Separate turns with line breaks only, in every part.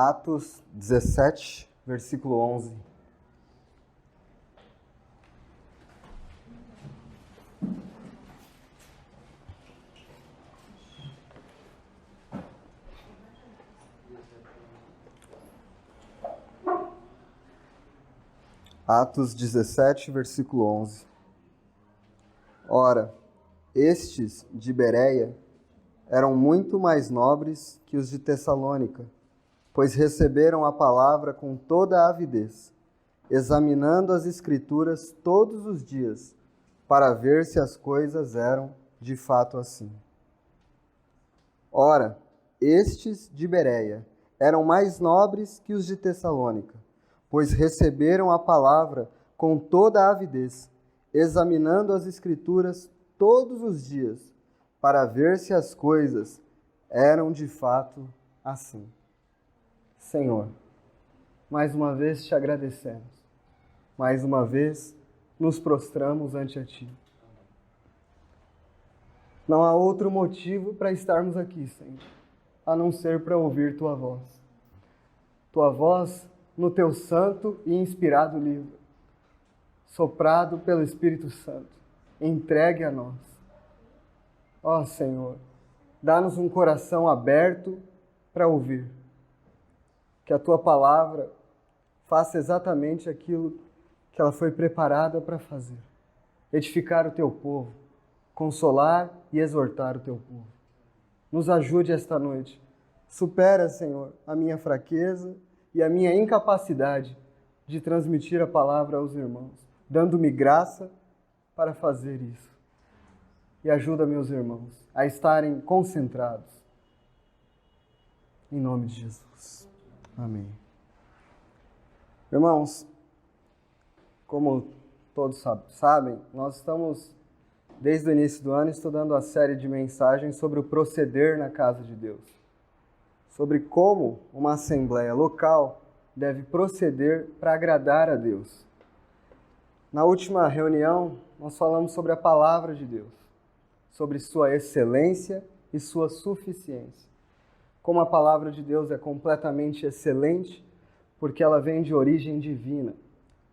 Atos 17, versículo 11. Atos 17, versículo 11. Ora, estes de Bereia eram muito mais nobres que os de Tessalônica, pois receberam a palavra com toda a avidez, examinando as Escrituras todos os dias, para ver se as coisas eram de fato assim. Ora, estes de Bereia eram mais nobres que os de Tessalônica, pois receberam a palavra com toda a avidez, examinando as Escrituras todos os dias, para ver se as coisas eram de fato assim. Senhor, mais uma vez te agradecemos, mais uma vez nos prostramos ante a Ti. Não há outro motivo para estarmos aqui, Senhor, a não ser para ouvir Tua voz. Tua voz no Teu santo e inspirado livro, soprado pelo Espírito Santo, entregue a nós. Ó Senhor, dá-nos um coração aberto para ouvir. Que a Tua palavra faça exatamente aquilo que ela foi preparada para fazer. Edificar o Teu povo, consolar e exortar o Teu povo. Nos ajude esta noite. Supera, Senhor, a minha fraqueza e a minha incapacidade de transmitir a palavra aos irmãos, dando-me graça para fazer isso. E ajuda meus irmãos a estarem concentrados. Em nome de Jesus. Amém. Irmãos, como todos sabem, nós estamos, desde o início do ano, estudando a série de mensagens sobre o proceder na casa de Deus. Sobre como uma assembleia local deve proceder para agradar a Deus. Na última reunião, nós falamos sobre a palavra de Deus, sobre sua excelência e sua suficiência. Como a palavra de Deus é completamente excelente, porque ela vem de origem divina,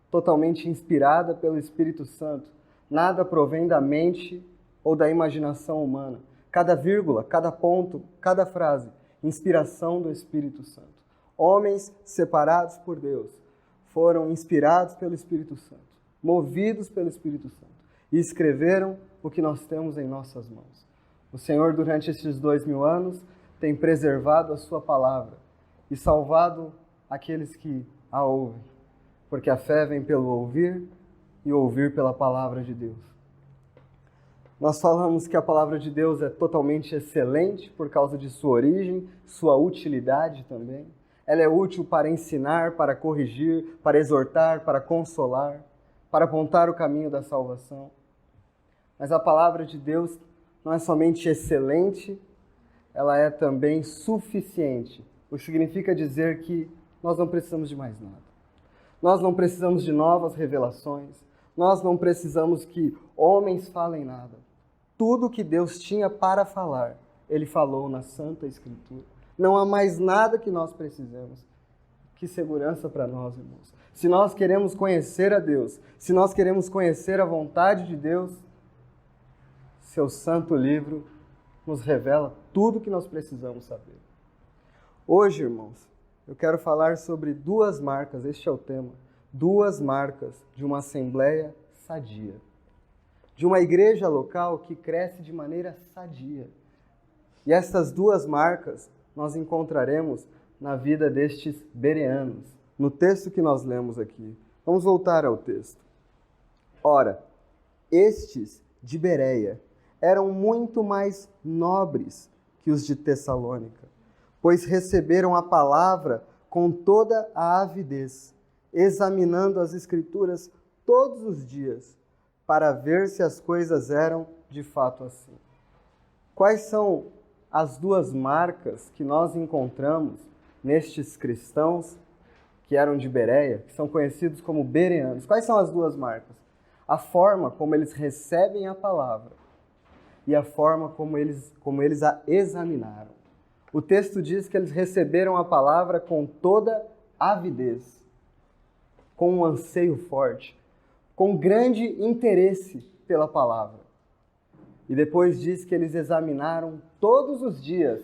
totalmente inspirada pelo Espírito Santo. Nada provém da mente ou da imaginação humana. Cada vírgula, cada ponto, cada frase, inspiração do Espírito Santo. Homens separados por Deus foram inspirados pelo Espírito Santo, movidos pelo Espírito Santo, e escreveram o que nós temos em nossas mãos. O Senhor, durante estes 2000 anos, tem preservado a sua palavra e salvado aqueles que a ouvem, porque a fé vem pelo ouvir e ouvir pela palavra de Deus. Nós falamos que a palavra de Deus é totalmente excelente por causa de sua origem, sua utilidade também. Ela é útil para ensinar, para corrigir, para exortar, para consolar, para apontar o caminho da salvação. Mas a palavra de Deus não é somente excelente, ela é também suficiente, o que significa dizer que nós não precisamos de mais nada. Nós não precisamos de novas revelações, nós não precisamos que homens falem nada. Tudo que Deus tinha para falar, Ele falou na Santa Escritura. Não há mais nada que nós precisemos. Que segurança para nós, irmãos. Se nós queremos conhecer a Deus, se nós queremos conhecer a vontade de Deus, seu santo livro nos revela tudo o que nós precisamos saber. Hoje, irmãos, eu quero falar sobre duas marcas, este é o tema, duas marcas de uma assembleia sadia. De uma igreja local que cresce de maneira sadia. E estas duas marcas nós encontraremos na vida destes bereanos, no texto que nós lemos aqui. Vamos voltar ao texto. Ora, estes de Bereia eram muito mais nobres que os de Tessalônica, pois receberam a palavra com toda a avidez, examinando as Escrituras todos os dias, para ver se as coisas eram de fato assim. Quais são as duas marcas que nós encontramos nestes cristãos que eram de Bereia, que são conhecidos como bereanos? Quais são as duas marcas? A forma como eles recebem a palavra e a forma como eles a examinaram. O texto diz que eles receberam a palavra com toda avidez, com um anseio forte, com grande interesse pela palavra. E depois diz que eles examinaram todos os dias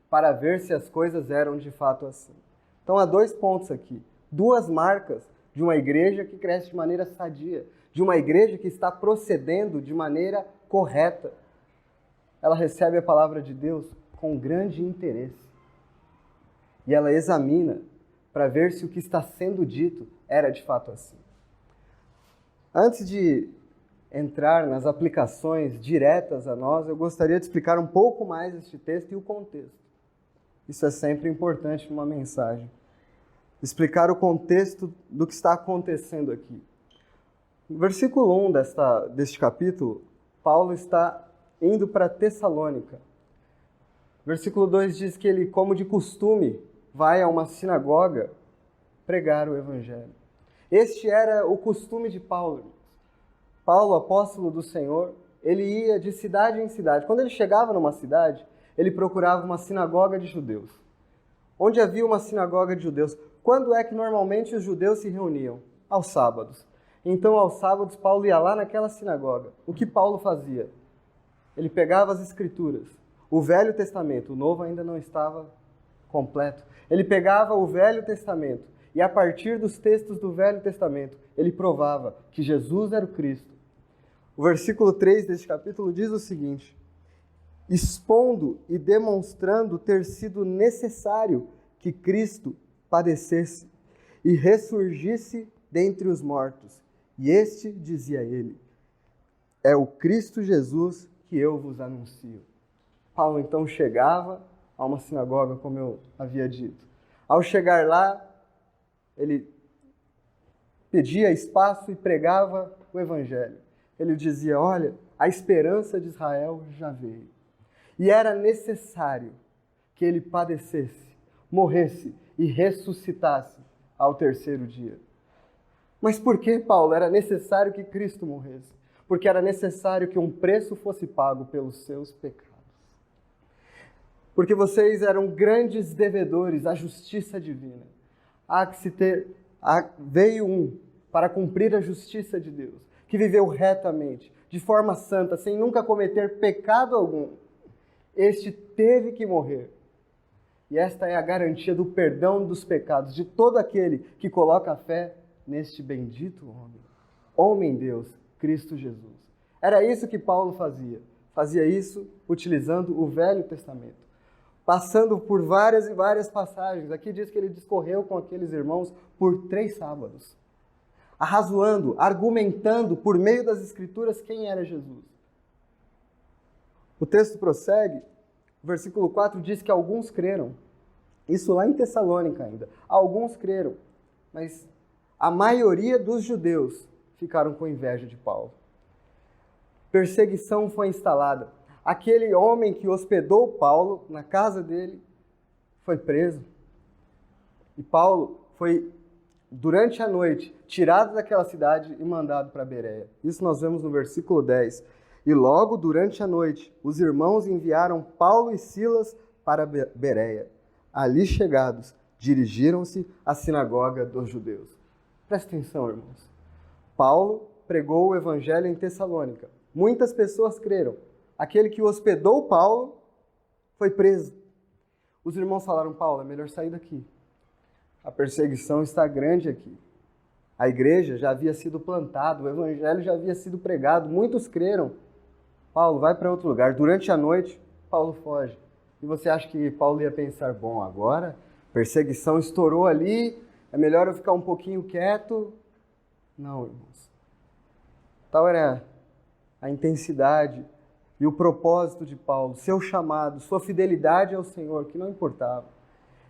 para ver se as coisas eram de fato assim. Então há 2 pontos aqui, 2 marcas de uma igreja que cresce de maneira sadia, de uma igreja que está procedendo de maneira correta. Ela recebe a palavra de Deus com grande interesse. E ela examina para ver se o que está sendo dito era de fato assim. Antes de entrar nas aplicações diretas a nós, eu gostaria de explicar um pouco mais este texto e o contexto. Isso é sempre importante numa mensagem. Explicar o contexto do que está acontecendo aqui. No versículo 1 deste capítulo, Paulo está indo para Tessalônica. Versículo 2 diz que ele, como de costume, vai a uma sinagoga pregar o evangelho. Este era o costume de Paulo. Paulo, apóstolo do Senhor, ele ia de cidade em cidade. Quando ele chegava numa cidade, ele procurava uma sinagoga de judeus. Onde havia uma sinagoga de judeus? Quando é que normalmente os judeus se reuniam? Aos sábados. Então, aos sábados, Paulo ia lá naquela sinagoga. O que Paulo fazia? Ele pegava as Escrituras. O Velho Testamento, o Novo ainda não estava completo. Ele pegava o Velho Testamento e, a partir dos textos do Velho Testamento, ele provava que Jesus era o Cristo. O versículo 3 deste capítulo diz o seguinte: expondo e demonstrando ter sido necessário que Cristo padecesse e ressurgisse dentre os mortos. E este, dizia ele, é o Cristo Jesus que eu vos anuncio. Paulo então chegava a uma sinagoga, como eu havia dito. Ao chegar lá, ele pedia espaço e pregava o evangelho. Ele dizia, olha, a esperança de Israel já veio. E era necessário que ele padecesse, morresse e ressuscitasse ao 3º dia. Mas por que, Paulo, era necessário que Cristo morresse? Porque era necessário que um preço fosse pago pelos seus pecados. Porque vocês eram grandes devedores à justiça divina. Veio um para cumprir a justiça de Deus, que viveu retamente, de forma santa, sem nunca cometer pecado algum. Este teve que morrer. E esta é a garantia do perdão dos pecados de todo aquele que coloca a fé neste bendito homem. Homem-Deus, Cristo Jesus. Era isso que Paulo fazia. Fazia isso utilizando o Velho Testamento. Passando por várias e várias passagens. Aqui diz que ele discorreu com aqueles irmãos por 3 sábados. Arrazoando, argumentando por meio das Escrituras quem era Jesus. O texto prossegue, o versículo 4 diz que alguns creram. Isso lá em Tessalônica ainda. Alguns creram, mas a maioria dos judeus ficaram com inveja de Paulo. Perseguição foi instalada. Aquele homem que hospedou Paulo na casa dele foi preso. E Paulo foi, durante a noite, tirado daquela cidade e mandado para Bereia. Isso nós vemos no versículo 10. E logo durante a noite, os irmãos enviaram Paulo e Silas para Bereia. Ali chegados, dirigiram-se à sinagoga dos judeus. Presta atenção, irmãos. Paulo pregou o evangelho em Tessalônica. Muitas pessoas creram. Aquele que hospedou Paulo foi preso. Os irmãos falaram, Paulo, é melhor sair daqui. A perseguição está grande aqui. A igreja já havia sido plantada, o evangelho já havia sido pregado, muitos creram. Paulo, vai para outro lugar. Durante a noite, Paulo foge. E você acha que Paulo ia pensar, bom, agora perseguição estourou ali, é melhor eu ficar um pouquinho quieto? Não, irmãos. Tal era a intensidade e o propósito de Paulo, seu chamado, sua fidelidade ao Senhor, que não importava.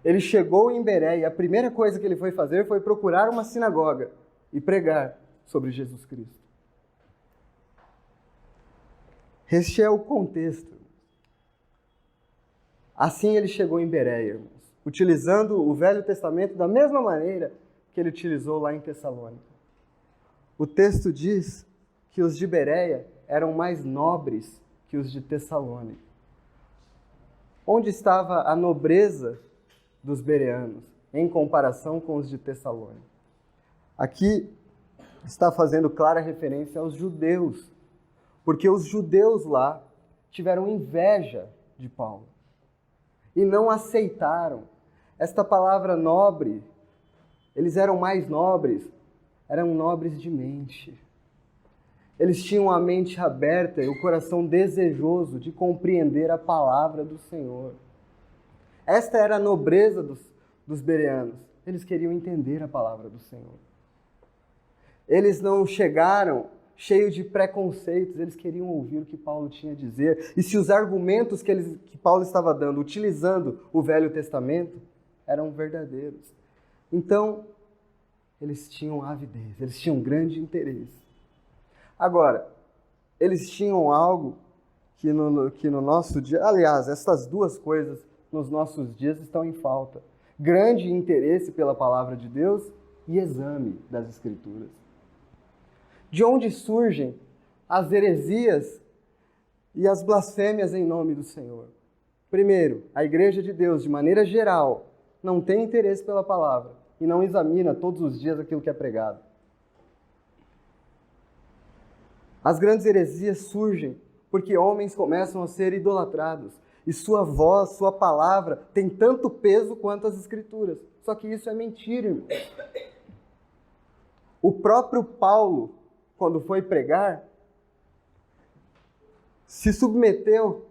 Ele chegou em Bereia e a primeira coisa que ele foi fazer foi procurar uma sinagoga e pregar sobre Jesus Cristo. Este é o contexto. Assim ele chegou em Bereia, irmãos, utilizando o Velho Testamento da mesma maneira que ele utilizou lá em Tessalônica. O texto diz que os de Bereia eram mais nobres que os de Tessalônica. Onde estava a nobreza dos bereanos em comparação com os de Tessalônica? Aqui está fazendo clara referência aos judeus, porque os judeus lá tiveram inveja de Paulo e não aceitaram. Esta palavra nobre, eles eram mais nobres, eram nobres de mente. Eles tinham a mente aberta e o coração desejoso de compreender a palavra do Senhor. Esta era a nobreza dos bereanos. Eles queriam entender a palavra do Senhor. Eles não chegaram cheios de preconceitos, eles queriam ouvir o que Paulo tinha a dizer. E se os argumentos que Paulo estava dando, utilizando o Velho Testamento, eram verdadeiros. Então, eles tinham avidez, eles tinham grande interesse. Agora, eles tinham algo que no nosso dia... Aliás, essas duas coisas nos nossos dias estão em falta. Grande interesse pela palavra de Deus e exame das Escrituras. De onde surgem as heresias e as blasfêmias em nome do Senhor? Primeiro, a Igreja de Deus, de maneira geral, não tem interesse pela palavra e não examina todos os dias aquilo que é pregado. As grandes heresias surgem porque homens começam a ser idolatrados e sua voz, sua palavra tem tanto peso quanto as Escrituras. Só que isso é mentira, irmão. O próprio Paulo, quando foi pregar, se submeteu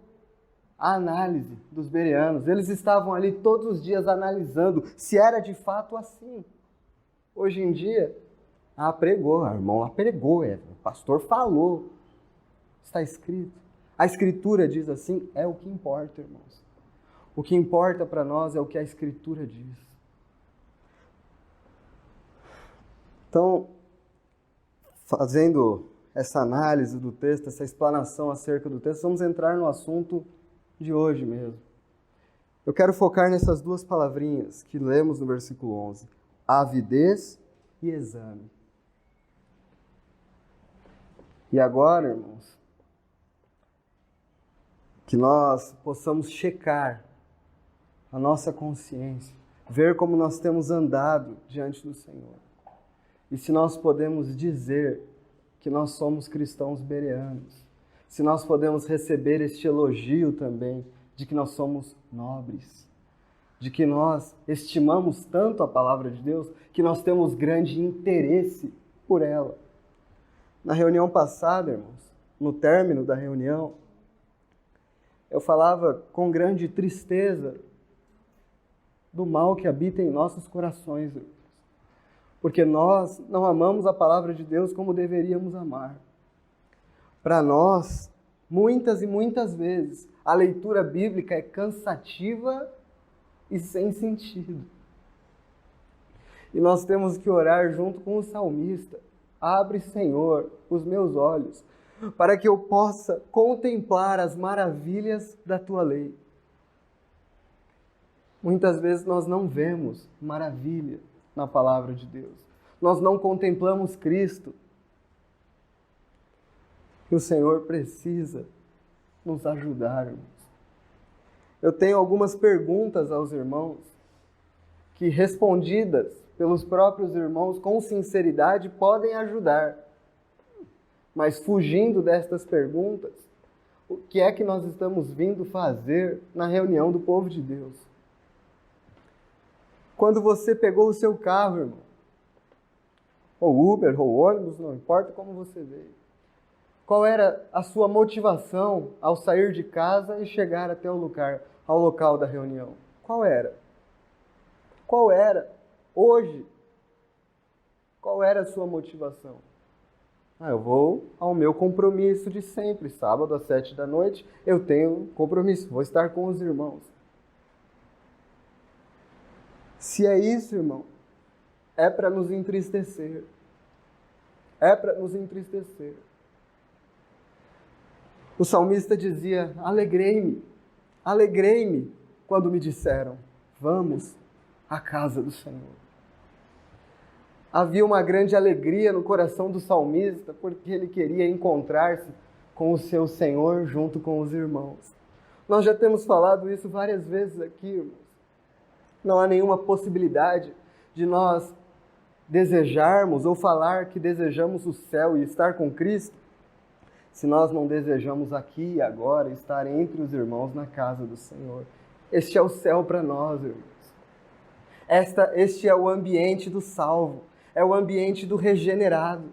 à análise dos bereanos. Eles estavam ali todos os dias analisando se era de fato assim. Hoje em dia, pregou, o irmão lá pregou, o pastor falou, está escrito. A Escritura diz assim, é o que importa, irmãos. O que importa para nós é o que a Escritura diz. Então, fazendo essa análise do texto, essa explanação acerca do texto, vamos entrar no assunto de hoje mesmo. Eu quero focar nessas duas palavrinhas que lemos no versículo 11. Avidez e exame. E agora, irmãos, que nós possamos checar a nossa consciência, ver como nós temos andado diante do Senhor. E se nós podemos dizer que nós somos cristãos bereanos, se nós podemos receber este elogio também de que nós somos nobres, de que nós estimamos tanto a palavra de Deus, que nós temos grande interesse por ela. Na reunião passada, irmãos, no término da reunião, eu falava com grande tristeza do mal que habita em nossos corações, irmãos. Porque nós não amamos a palavra de Deus como deveríamos amar. Para nós, muitas e muitas vezes, a leitura bíblica é cansativa e sem sentido. E nós temos que orar junto com o salmista. Abre, Senhor, os meus olhos, para que eu possa contemplar as maravilhas da Tua lei. Muitas vezes nós não vemos maravilha na palavra de Deus. Nós não contemplamos Cristo. E o Senhor precisa nos ajudar, irmãos. Eu tenho algumas perguntas aos irmãos que, respondidas pelos próprios irmãos com sinceridade, podem ajudar. Mas fugindo destas perguntas, o que é que nós estamos vindo fazer na reunião do povo de Deus? Quando você pegou o seu carro, irmão, ou Uber, ou ônibus, não importa como você veio, qual era a sua motivação ao sair de casa e chegar até ao local da reunião? Qual era? Qual era? Hoje, qual era a sua motivação? Eu vou ao meu compromisso de sempre. Sábado às 7 da noite, eu tenho compromisso, vou estar com os irmãos. Se é isso, irmão, é para nos entristecer. É para nos entristecer. O salmista dizia, alegrei-me quando me disseram, vamos à casa do Senhor. Havia uma grande alegria no coração do salmista, porque ele queria encontrar-se com o seu Senhor junto com os irmãos. Nós já temos falado isso várias vezes aqui, irmãos. Não há nenhuma possibilidade de nós desejarmos ou falar que desejamos o céu e estar com Cristo, se nós não desejamos aqui e agora estar entre os irmãos na casa do Senhor. Este é o céu para nós, irmãos. Este é o ambiente do salvo, é o ambiente do regenerado.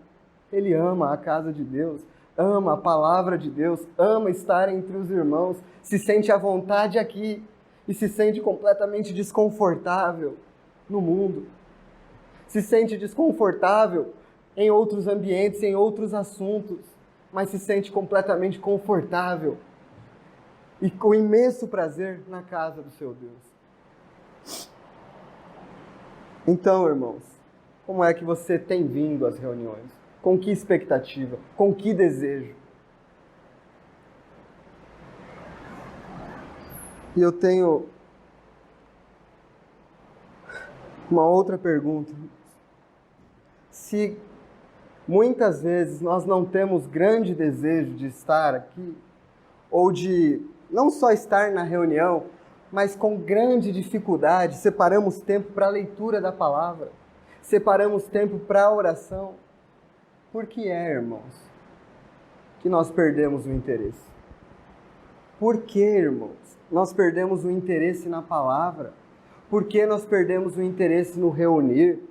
Ele ama a casa de Deus, ama a palavra de Deus, ama estar entre os irmãos, se sente à vontade aqui e se sente completamente desconfortável no mundo. Se sente desconfortável em outros ambientes, em outros assuntos, mas se sente completamente confortável e com imenso prazer na casa do seu Deus. Então, irmãos, como é que você tem vindo às reuniões? Com que expectativa? Com que desejo? E eu tenho uma outra pergunta. Se muitas vezes nós não temos grande desejo de estar aqui, ou de não só estar na reunião, mas com grande dificuldade, separamos tempo para a leitura da palavra, separamos tempo para a oração, por que irmãos, que nós perdemos o interesse? Por que, irmãos, nós perdemos o interesse na palavra? Por que nós perdemos o interesse no reunir?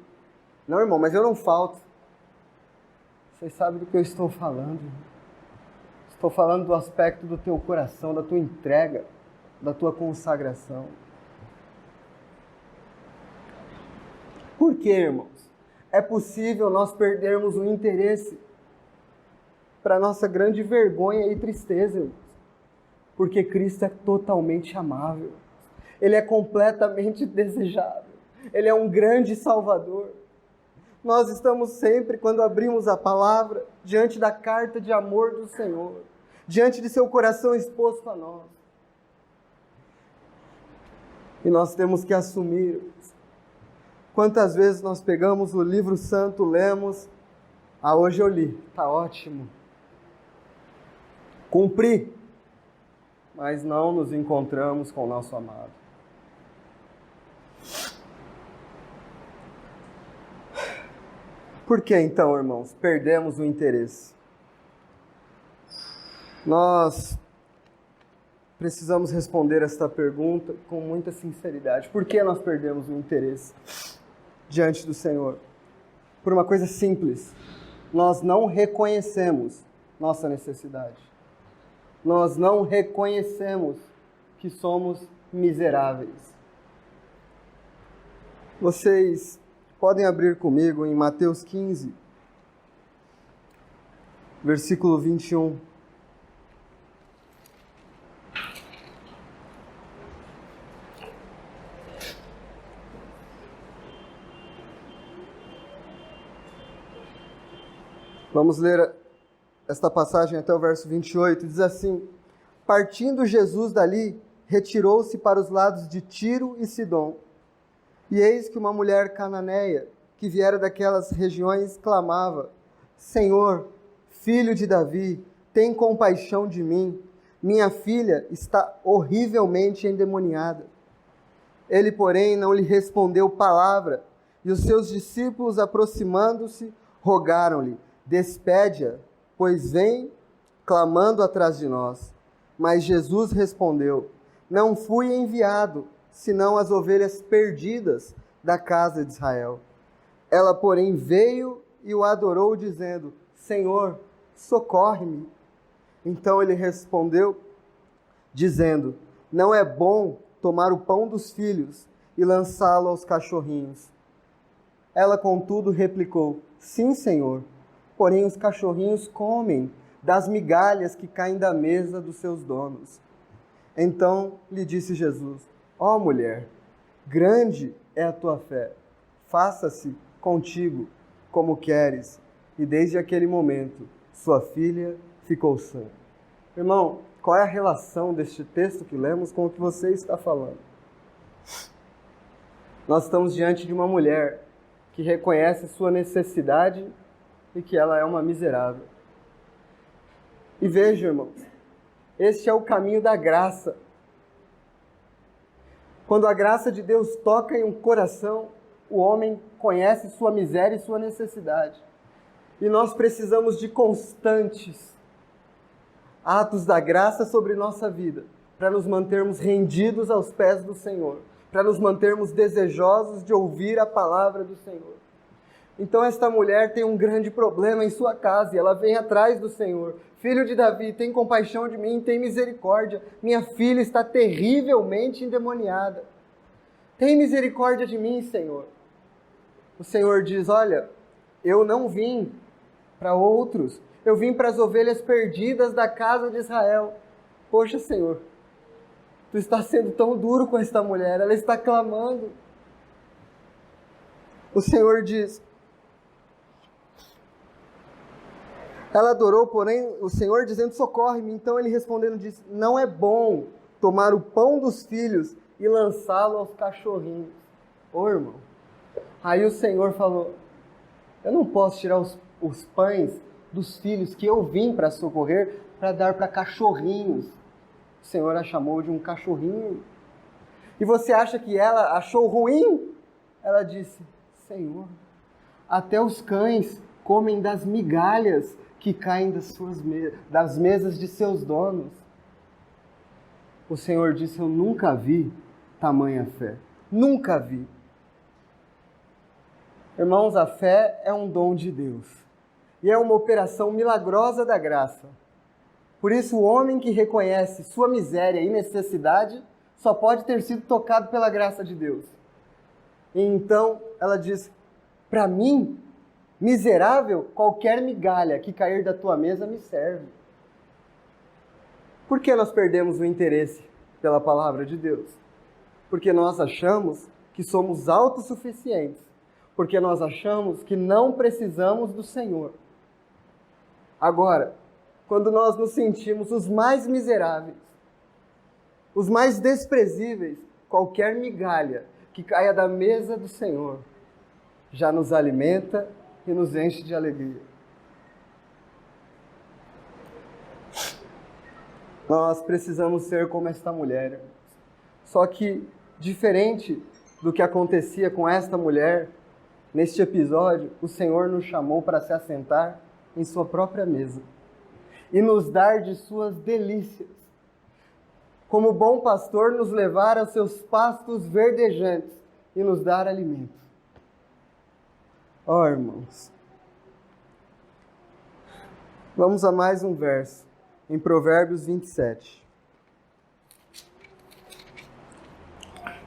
Não, irmão, mas eu não falto. Vocês sabem do que eu estou falando. Estou falando do aspecto do teu coração, da tua entrega, da tua consagração. Por que, irmãos? É possível nós perdermos o interesse para nossa grande vergonha e tristeza, irmãos. Porque Cristo é totalmente amável. Ele é completamente desejável. Ele é um grande Salvador. Nós estamos sempre, quando abrimos a palavra, diante da carta de amor do Senhor, diante de seu coração exposto a nós. E nós temos que assumir. Quantas vezes nós pegamos o livro santo, lemos, hoje eu li, tá ótimo. Cumpri, mas não nos encontramos com o nosso amado. Por que então, irmãos, perdemos o interesse? Nós precisamos responder esta pergunta com muita sinceridade. Por que nós perdemos o interesse diante do Senhor? Por uma coisa simples. Nós não reconhecemos nossa necessidade. Nós não reconhecemos que somos miseráveis. Vocês podem abrir comigo em Mateus 15, versículo 21. Vamos ler esta passagem até o verso 28. Diz assim: partindo Jesus dali, retirou-se para os lados de Tiro e Sidom. E eis que uma mulher cananeia, que viera daquelas regiões, clamava: Senhor, filho de Davi, tem compaixão de mim. Minha filha está horrivelmente endemoniada. Ele, porém, não lhe respondeu palavra. E os seus discípulos, aproximando-se, rogaram-lhe: despede-a, pois vem clamando atrás de nós. Mas Jesus respondeu: não fui enviado, senão as ovelhas perdidas da casa de Israel. Ela, porém, veio e o adorou, dizendo: Senhor, socorre-me. Então ele respondeu, dizendo: não é bom tomar o pão dos filhos e lançá-lo aos cachorrinhos. Ela, contudo, replicou: sim, Senhor, porém os cachorrinhos comem das migalhas que caem da mesa dos seus donos. Então lhe disse Jesus: ó mulher, grande é a tua fé, faça-se contigo como queres. E desde aquele momento, sua filha ficou sã. Irmão, qual é a relação deste texto que lemos com o que você está falando? Nós estamos diante de uma mulher que reconhece sua necessidade e que ela é uma miserável. E veja, irmãos, este é o caminho da graça Quando a graça de Deus toca em um coração, o homem conhece sua miséria e sua necessidade. E nós precisamos de constantes atos da graça sobre nossa vida, para nos mantermos rendidos aos pés do Senhor, para nos mantermos desejosos de ouvir a palavra do Senhor. Então esta mulher tem um grande problema em sua casa e ela vem atrás do Senhor. Filho de Davi, tem compaixão de mim, tem misericórdia. Minha filha está terrivelmente endemoniada. Tem misericórdia de mim, Senhor. O Senhor diz, olha, eu não vim para outros, eu vim para as ovelhas perdidas da casa de Israel. Poxa, Senhor, tu está sendo tão duro com esta mulher, ela está clamando. O Senhor diz, ela adorou, porém, o Senhor dizendo, socorre-me. Então ele respondendo disse, não é bom tomar o pão dos filhos e lançá-lo aos cachorrinhos. Ô irmão, aí o Senhor falou, eu não posso tirar os pães dos filhos que eu vim para socorrer para dar para cachorrinhos. O Senhor a chamou de um cachorrinho. E você acha que ela achou ruim? Ela disse, Senhor, até os cães comem das migalhas que caem das mesas de seus donos. O Senhor disse, eu nunca vi tamanha fé. Nunca vi. Irmãos, a fé é um dom de Deus. E é uma operação milagrosa da graça. Por isso, o homem que reconhece sua miséria e necessidade só pode ter sido tocado pela graça de Deus. E então, ela diz, para mim, miserável, qualquer migalha que cair da tua mesa me serve. Por que nós perdemos o interesse pela palavra de Deus? Porque nós achamos que somos autossuficientes. Porque nós achamos que não precisamos do Senhor. Agora, quando nós nos sentimos os mais miseráveis, os mais desprezíveis, qualquer migalha que caia da mesa do Senhor já nos alimenta e nos enche de alegria. Nós precisamos ser como esta mulher. Só que, diferente do que acontecia com esta mulher, neste episódio, o Senhor nos chamou para se assentar em sua própria mesa e nos dar de suas delícias. Como bom pastor, nos levar aos seus pastos verdejantes e nos dar alimento. Ó, irmãos, vamos a mais um verso, em Provérbios 27.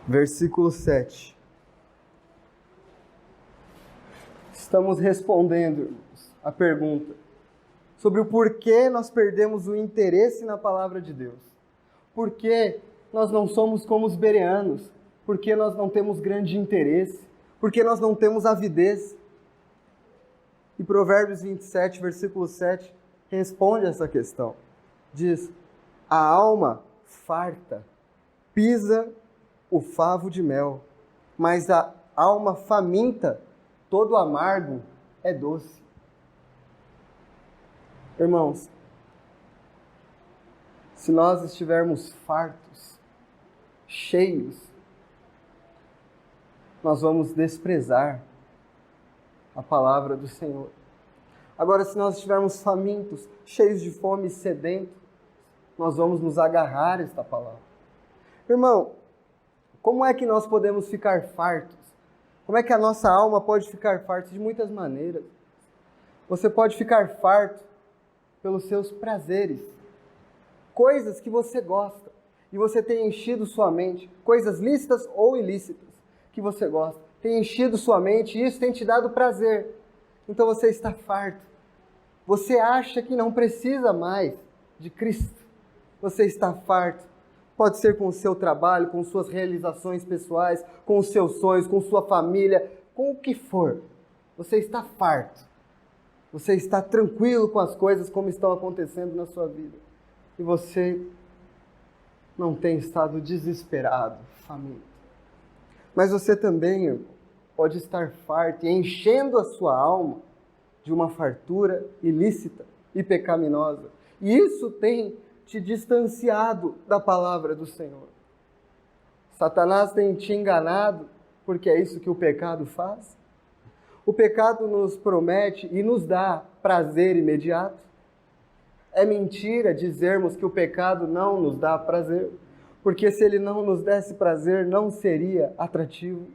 Versículo 7. Estamos respondendo, irmãos, a pergunta sobre o porquê nós perdemos o interesse na palavra de Deus. Por que nós não somos como os bereanos? Por que nós não temos grande interesse? Por que nós não temos avidez? E Provérbios 27, versículo 7, responde essa questão. Diz, a alma farta pisa o favo de mel, mas a alma faminta, todo amargo é doce. Irmãos, se nós estivermos fartos, cheios, nós vamos desprezar a palavra do Senhor. Agora, se nós estivermos famintos, cheios de fome e sedentos, nós vamos nos agarrar a esta palavra. Irmão, como é que nós podemos ficar fartos? Como é que a nossa alma pode ficar farta? De muitas maneiras. Você pode ficar farto pelos seus prazeres, coisas que você gosta, e você tem enchido sua mente, coisas lícitas ou ilícitas que você gosta, tem enchido sua mente e isso tem te dado prazer. Então você está farto. Você acha que não precisa mais de Cristo. Você está farto. Pode ser com o seu trabalho, com suas realizações pessoais, com os seus sonhos, com sua família, com o que for. Você está farto. Você está tranquilo com as coisas como estão acontecendo na sua vida. E você não tem estado desesperado, faminto. Mas você também pode estar farto e enchendo a sua alma de uma fartura ilícita e pecaminosa. E isso tem te distanciado da palavra do Senhor. Satanás tem te enganado, porque é isso que o pecado faz. O pecado nos promete e nos dá prazer imediato. É mentira dizermos que o pecado não nos dá prazer, porque se ele não nos desse prazer, não seria atrativo,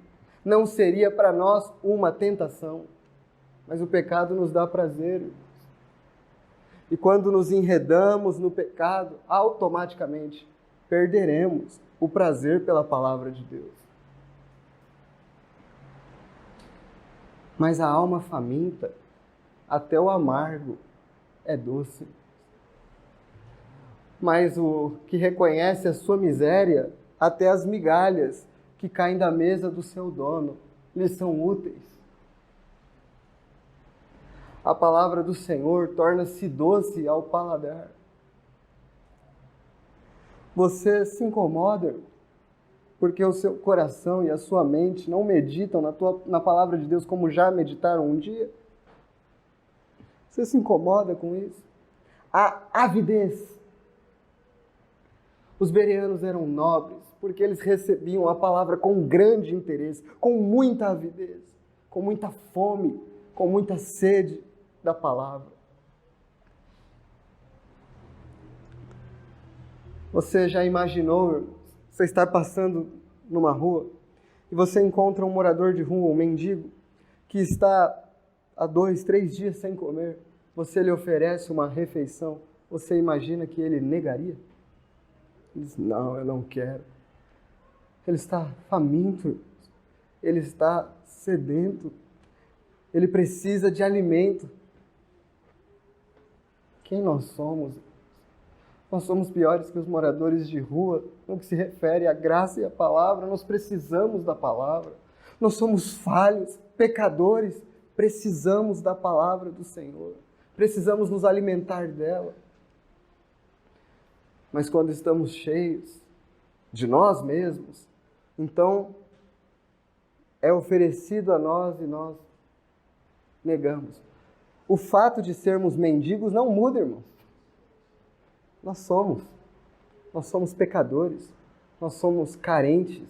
não seria para nós uma tentação. Mas o pecado nos dá prazer. E quando nos enredamos no pecado, automaticamente perderemos o prazer pela palavra de Deus. Mas a alma faminta, até o amargo é doce. Mas o que reconhece a sua miséria, até as migalhas que caem da mesa do seu dono, lhes são úteis. A palavra do Senhor torna-se doce ao paladar. Você se incomoda porque o seu coração e a sua mente não meditam na palavra de Deus como já meditaram um dia? Você se incomoda com isso? A avidez. Os bereanos eram nobres porque eles recebiam a palavra com grande interesse, com muita avidez, com muita fome, com muita sede da palavra. Você já imaginou, você está passando numa rua e você encontra um morador de rua, um mendigo, que está há 2, 3 dias sem comer. Você lhe oferece uma refeição, você imagina que ele negaria? Ele diz, não, eu não quero. Ele está faminto, ele está sedento, ele precisa de alimento. Quem nós somos? Nós somos piores que os moradores de rua no que se refere à graça e à palavra. Nós precisamos da palavra. Nós somos falhos, pecadores, precisamos da palavra do Senhor. Precisamos nos alimentar dela. Mas quando estamos cheios de nós mesmos, então é oferecido a nós e nós negamos. O fato de sermos mendigos não muda, irmãos. Nós somos pecadores, nós somos carentes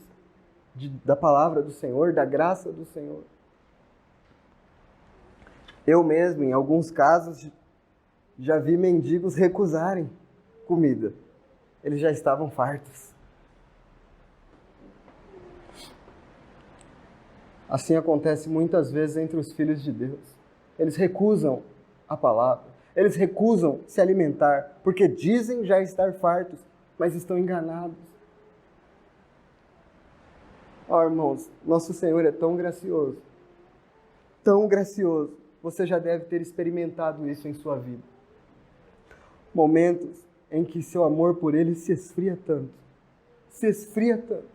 da palavra do Senhor, da graça do Senhor. Eu mesmo, em alguns casos, já vi mendigos recusarem comida. Eles já estavam fartos. Assim acontece muitas vezes entre os filhos de Deus. Eles recusam a palavra. Eles recusam se alimentar, porque dizem já estar fartos, mas estão enganados. Ó, irmãos, nosso Senhor é tão gracioso. Tão gracioso. Você já deve ter experimentado isso em sua vida. Momentos em que seu amor por Ele se esfria tanto. Se esfria tanto.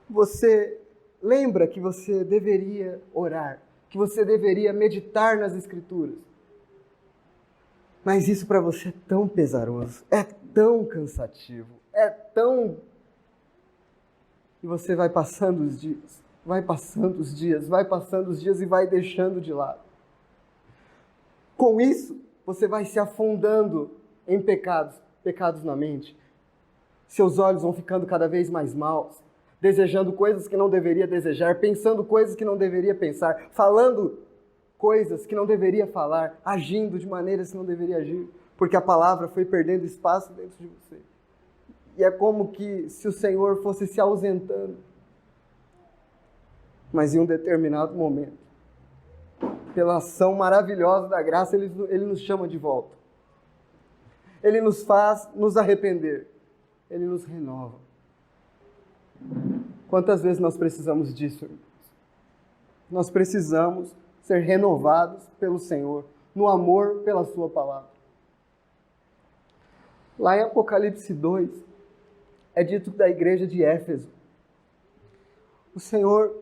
Você lembra que você deveria orar, que você deveria meditar nas Escrituras. Mas isso para você é tão pesaroso, é tão cansativo, é tão... E você vai passando os dias, vai passando os dias, vai passando os dias e vai deixando de lado. Com isso, você vai se afundando em pecados na mente. Seus olhos vão ficando cada vez mais maus, desejando coisas que não deveria desejar, pensando coisas que não deveria pensar, falando coisas que não deveria falar, agindo de maneiras que não deveria agir, porque a palavra foi perdendo espaço dentro de você. E é como que se o Senhor fosse se ausentando. Mas em um determinado momento, pela ação maravilhosa da graça, Ele nos chama de volta. Ele nos faz nos arrepender. Ele nos renova. Quantas vezes nós precisamos disso, irmãos? Nós precisamos ser renovados pelo Senhor, no amor pela sua palavra. Lá em Apocalipse 2, é dito da igreja de Éfeso. O Senhor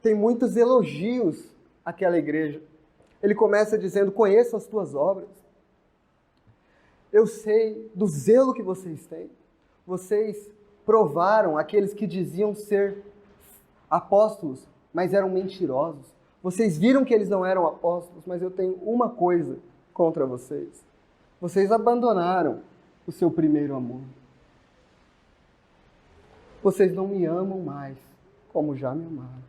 tem muitos elogios àquela igreja. Ele começa dizendo, conheço as tuas obras. Eu sei do zelo que vocês têm. Vocês provaram aqueles que diziam ser apóstolos, mas eram mentirosos. Vocês viram que eles não eram apóstolos, mas eu tenho uma coisa contra vocês. Vocês abandonaram o seu primeiro amor. Vocês não me amam mais como já me amaram.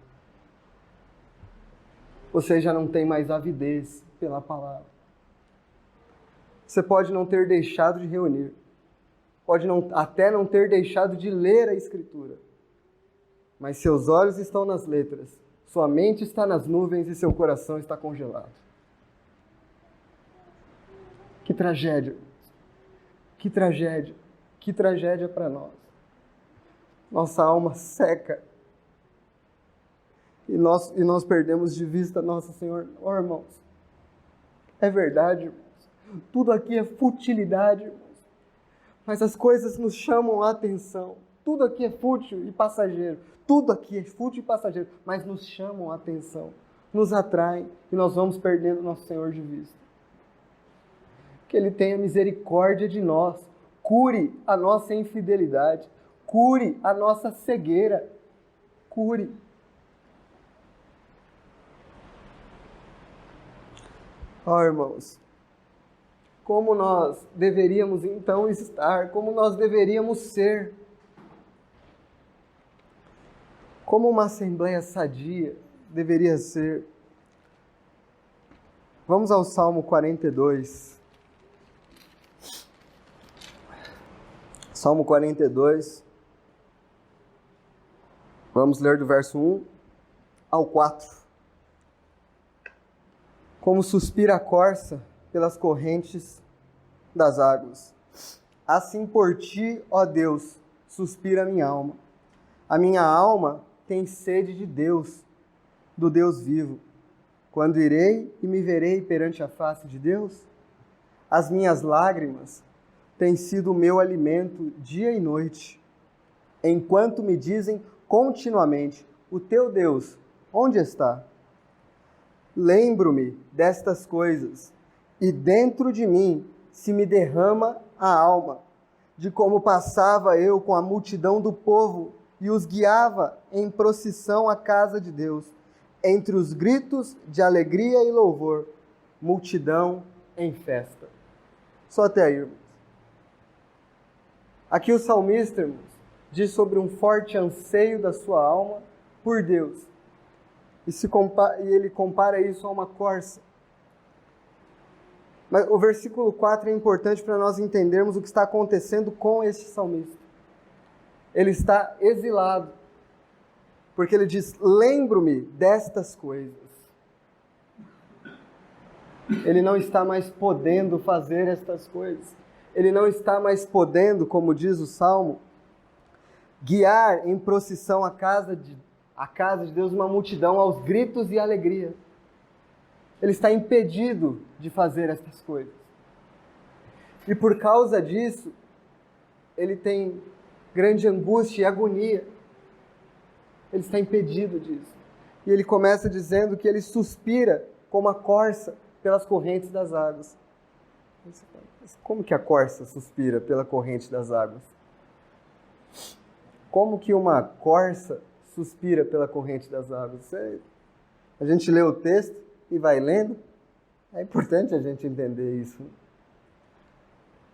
Vocês já não têm mais avidez pela palavra. Você pode não ter deixado de reunir. Pode até não ter deixado de ler a Escritura. Mas seus olhos estão nas letras, sua mente está nas nuvens e seu coração está congelado. Que tragédia! Que tragédia! Que tragédia para nós. Nossa alma seca. E nós perdemos de vista Nosso Senhor. Oh, irmãos, é verdade, irmãos. Tudo aqui é futilidade, irmãos. Mas as coisas nos chamam a atenção. Tudo aqui é fútil e passageiro. Tudo aqui é fútil e passageiro. Mas nos chamam a atenção. Nos atraem e nós vamos perdendo Nosso Senhor de vista. Que Ele tenha misericórdia de nós. Cure a nossa infidelidade. Cure a nossa cegueira. Cure. Ó, irmãos, como nós deveríamos então estar, como nós deveríamos ser, como uma assembleia sadia deveria ser. Vamos ao Salmo 42. Salmo 42. Vamos ler do verso 1 ao 4. Como suspira a corça pelas correntes das águas. Assim por ti, ó Deus, suspira a minha alma. A minha alma tem sede de Deus, do Deus vivo. Quando irei e me verei perante a face de Deus? As minhas lágrimas têm sido o meu alimento dia e noite, enquanto me dizem continuamente, o teu Deus, onde está? Lembro-me destas coisas, e dentro de mim se me derrama a alma, de como passava eu com a multidão do povo e os guiava em procissão à casa de Deus, entre os gritos de alegria e louvor, multidão em festa. Só até aí, irmãos. Aqui o salmista, irmãos, diz sobre um forte anseio da sua alma por Deus. E ele compara isso a uma corça. Mas o versículo 4 é importante para nós entendermos o que está acontecendo com este salmista. Ele está exilado, porque ele diz, lembro-me destas coisas. Ele não está mais podendo fazer estas coisas. Ele não está mais podendo, como diz o Salmo, guiar em procissão a casa de Deus uma multidão aos gritos e alegria. Ele está impedido de fazer estas coisas. E por causa disso, ele tem grande angústia e agonia. Ele está impedido disso. E ele começa dizendo que ele suspira como a corça pelas correntes das águas. Como que a corça suspira pela corrente das águas? Como que uma corça suspira pela corrente das águas? A gente lê o texto e vai lendo. É importante a gente entender isso.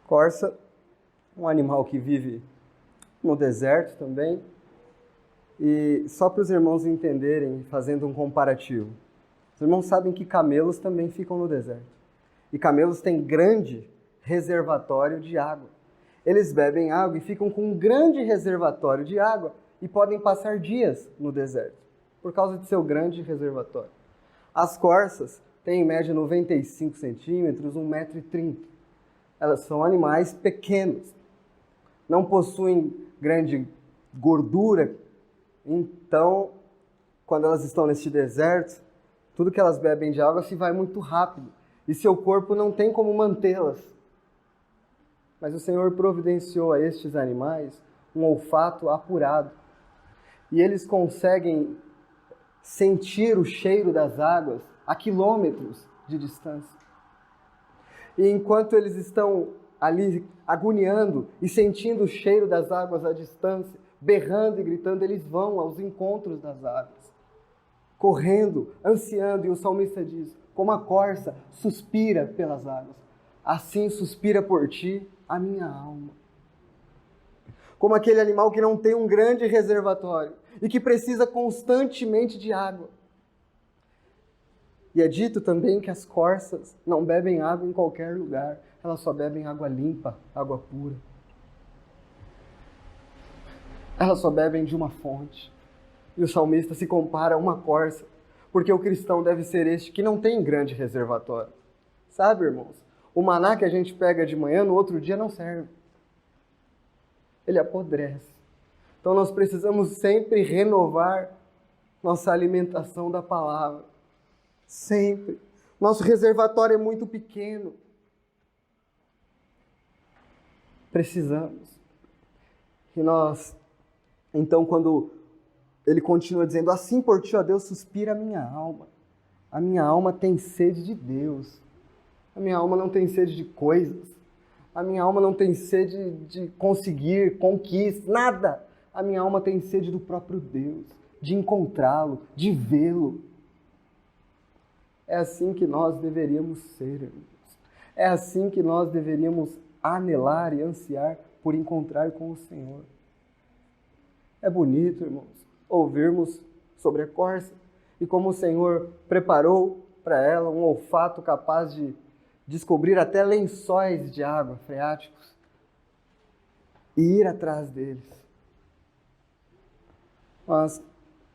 Corça, um animal que vive no deserto também. E só para os irmãos entenderem, fazendo um comparativo. Os irmãos sabem que camelos também ficam no deserto. E camelos têm grande reservatório de água. Eles bebem água e ficam com um grande reservatório de água e podem passar dias no deserto, por causa de seu grande reservatório. As corças têm em média 95 centímetros, 1,30 m. Elas são animais pequenos, não possuem grande gordura, então, quando elas estão neste deserto, tudo que elas bebem de água se vai muito rápido e seu corpo não tem como mantê-las. Mas o Senhor providenciou a estes animais um olfato apurado e eles conseguem sentir o cheiro das águas a quilômetros de distância. E enquanto eles estão ali agoniando e sentindo o cheiro das águas à distância, berrando e gritando, eles vão aos encontros das águas, correndo, ansiando, e o salmista diz, como a corça suspira pelas águas, assim suspira por ti a minha alma. como aquele animal que não tem um grande reservatório e que precisa constantemente de água. E é dito também que as corças não bebem água em qualquer lugar, elas só bebem água limpa, água pura. Elas só bebem de uma fonte. E o salmista se compara a uma corça, porque o cristão deve ser este que não tem grande reservatório. Sabe, irmãos? O maná que a gente pega de manhã, no outro dia não serve. Ele apodrece. Então nós precisamos sempre renovar nossa alimentação da palavra. Sempre. Nosso reservatório é muito pequeno. Precisamos. E nós, então, quando ele continua dizendo, assim por ti, ó Deus, suspira a minha alma. A minha alma tem sede de Deus. A minha alma não tem sede de coisas. A minha alma não tem sede de conseguir, conquista, nada. A minha alma tem sede do próprio Deus, de encontrá-lo, de vê-lo. É assim que nós deveríamos ser, irmãos. É assim que nós deveríamos anelar e ansiar por encontrar com o Senhor. É bonito, irmãos, ouvirmos sobre a corça e como o Senhor preparou para ela um olfato capaz de descobrir até lençóis de água freáticos e ir atrás deles. Mas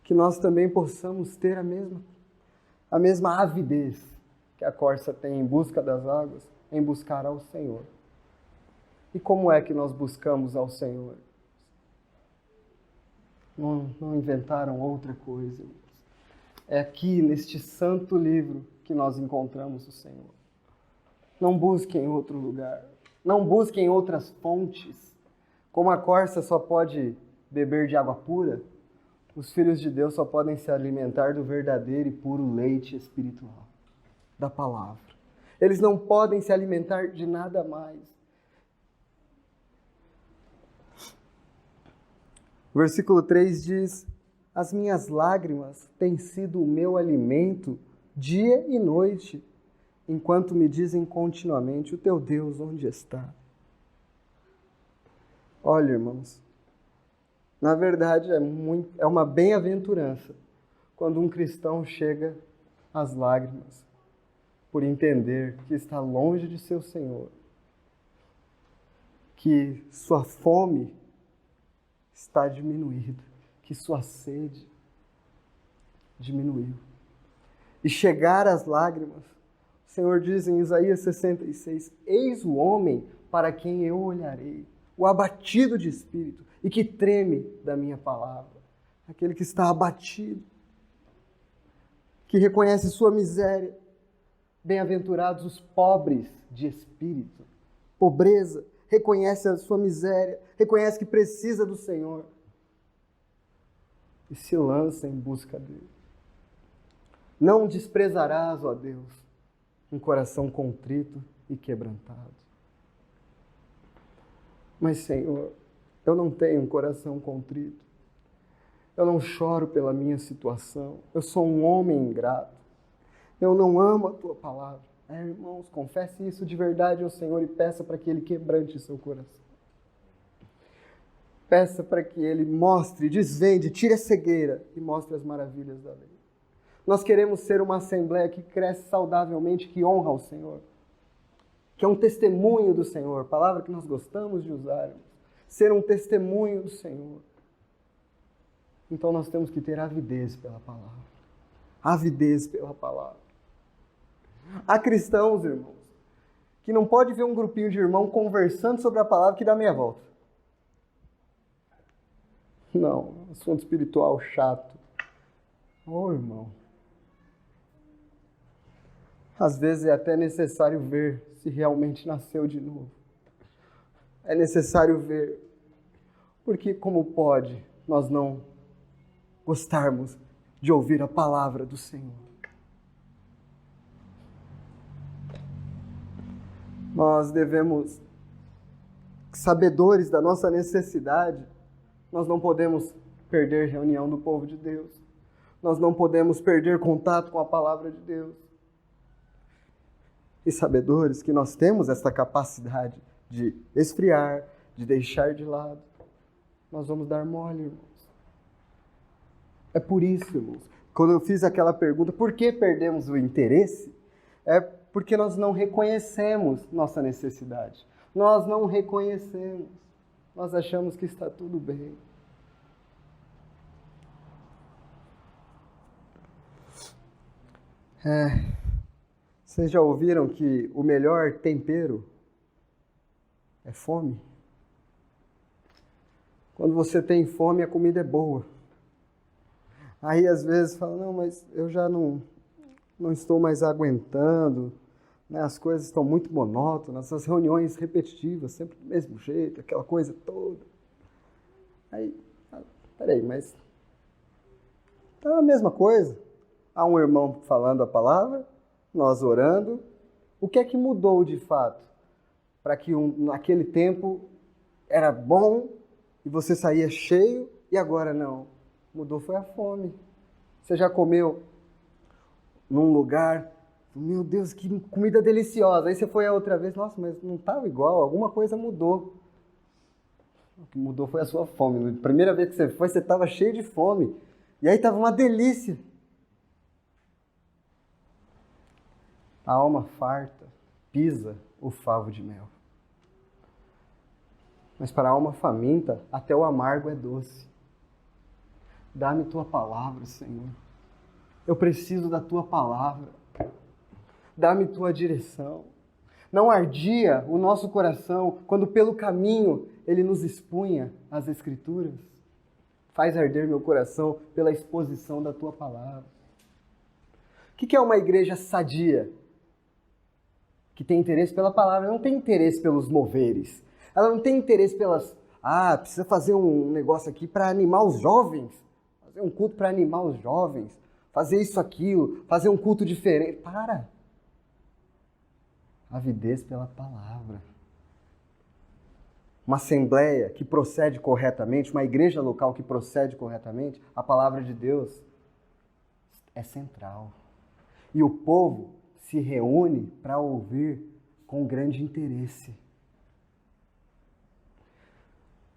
que nós também possamos ter a mesma avidez que a corça tem em busca das águas, em buscar ao Senhor. E como é que nós buscamos ao Senhor? Não inventaram outra coisa. É aqui, neste santo livro, que nós encontramos o Senhor. Não busquem em outro lugar. Não busquem outras fontes. Como a corça só pode beber de água pura, os filhos de Deus só podem se alimentar do verdadeiro e puro leite espiritual, da palavra. Eles não podem se alimentar de nada mais. O versículo 3 diz, as minhas lágrimas têm sido o meu alimento dia e noite, enquanto me dizem continuamente, o teu Deus onde está? Olha, irmãos, na verdade é uma bem-aventurança quando um cristão chega às lágrimas por entender que está longe de seu Senhor, que sua fome está diminuída, que sua sede diminuiu. E chegar às lágrimas, o Senhor diz em Isaías 66, eis o homem para quem eu olharei, o abatido de espírito e que treme da minha palavra, aquele que está abatido, que reconhece sua miséria. Bem-aventurados os pobres de espírito, pobreza, reconhece a sua miséria, reconhece que precisa do Senhor e se lança em busca dele. Não desprezarás, ó Deus, um coração contrito e quebrantado. Mas, Senhor, eu não tenho um coração contrito. Eu não choro pela minha situação. Eu sou um homem ingrato. Eu não amo a Tua palavra. Irmãos, confesse isso de verdade ao Senhor e peça para que Ele quebrante seu coração. Peça para que Ele mostre, desvende, tire a cegueira e mostre as maravilhas da lei. Nós queremos ser uma assembleia que cresce saudavelmente, que honra ao Senhor, que é um testemunho do Senhor, palavra que nós gostamos de usar, ser um testemunho do Senhor. Então nós temos que ter avidez pela palavra. Avidez pela palavra. Há cristãos, irmãos, que não pode ver um grupinho de irmãos conversando sobre a palavra que dá meia volta. Não, assunto espiritual chato. Ô, irmão. Às vezes é até necessário ver se realmente nasceu de novo. É necessário ver. Porque como pode nós não gostarmos de ouvir a palavra do Senhor? Nós devemos, sabedores da nossa necessidade, nós não podemos perder reunião do povo de Deus. Nós não podemos perder contato com a palavra de Deus. E sabedores que nós temos essa capacidade de esfriar, de deixar de lado. nós vamos dar mole, irmãos. É por isso, irmãos, quando eu fiz aquela pergunta, por que perdemos o interesse? É porque nós não reconhecemos nossa necessidade. Nós não reconhecemos. Nós achamos que está tudo bem. Vocês já ouviram que o melhor tempero é fome? Quando você tem fome, a comida é boa. Aí às vezes fala, não, mas eu já não estou mais aguentando, né? As coisas estão muito monótonas, as reuniões repetitivas, sempre do mesmo jeito, aquela coisa toda. Aí, peraí, mas tá a mesma coisa. Há um irmão falando a palavra, nós orando. O que é que mudou de fato? Para que naquele tempo era bom e você saía cheio e agora não. Mudou foi a fome. Você já comeu num lugar, meu Deus, que comida deliciosa. Aí você foi a outra vez, nossa, mas não estava igual, alguma coisa mudou. O que mudou foi a sua fome. Na primeira vez que você foi, você estava cheio de fome. E aí estava uma delícia. A alma farta pisa o favo de mel. Mas para a alma faminta, até o amargo é doce. Dá-me tua palavra, Senhor. Eu preciso da tua palavra. Dá-me tua direção. Não ardia o nosso coração quando pelo caminho ele nos expunha as Escrituras? Faz arder meu coração pela exposição da tua palavra. O que é uma igreja sadia? Que tem interesse pela palavra, não tem interesse pelos moveres. Ela não tem interesse pelas... precisa fazer um negócio aqui para animar os jovens. Fazer um culto para animar os jovens. Fazer isso, aquilo. Fazer um culto diferente. Para! Avidez pela palavra. Uma assembleia que procede corretamente, uma igreja local que procede corretamente, a palavra de Deus é central. E o povo se reúne para ouvir com grande interesse.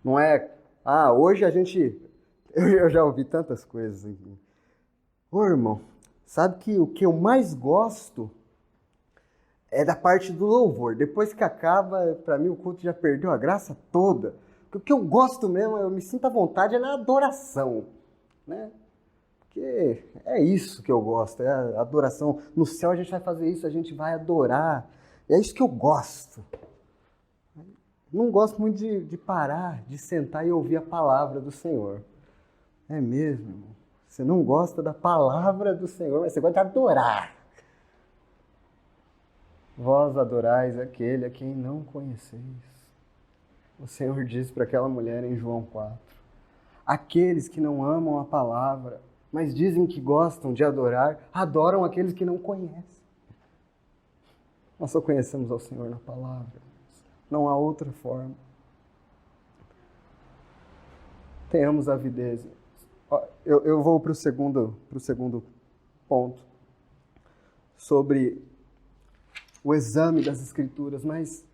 Não é, hoje a gente... Eu já ouvi tantas coisas aqui. Ô, irmão, sabe que o que eu mais gosto é da parte do louvor. Depois que acaba, para mim o culto já perdeu a graça toda. O que eu gosto mesmo, eu me sinto à vontade, é na adoração, né? Porque é isso que eu gosto, é a adoração. No céu a gente vai fazer isso, a gente vai adorar. É isso que eu gosto. Não gosto muito de parar, de sentar e ouvir a palavra do Senhor. É mesmo, irmão. Você não gosta da palavra do Senhor, mas você gosta de adorar. Vós adorais aquele a quem não conheceis. O Senhor disse para aquela mulher em João 4. Aqueles que não amam a palavra, mas dizem que gostam de adorar, adoram aqueles que não conhecem. Nós só conhecemos ao Senhor na palavra. Não há outra forma. Tenhamos avidez. Eu vou para o segundo ponto, sobre o exame das Escrituras, mas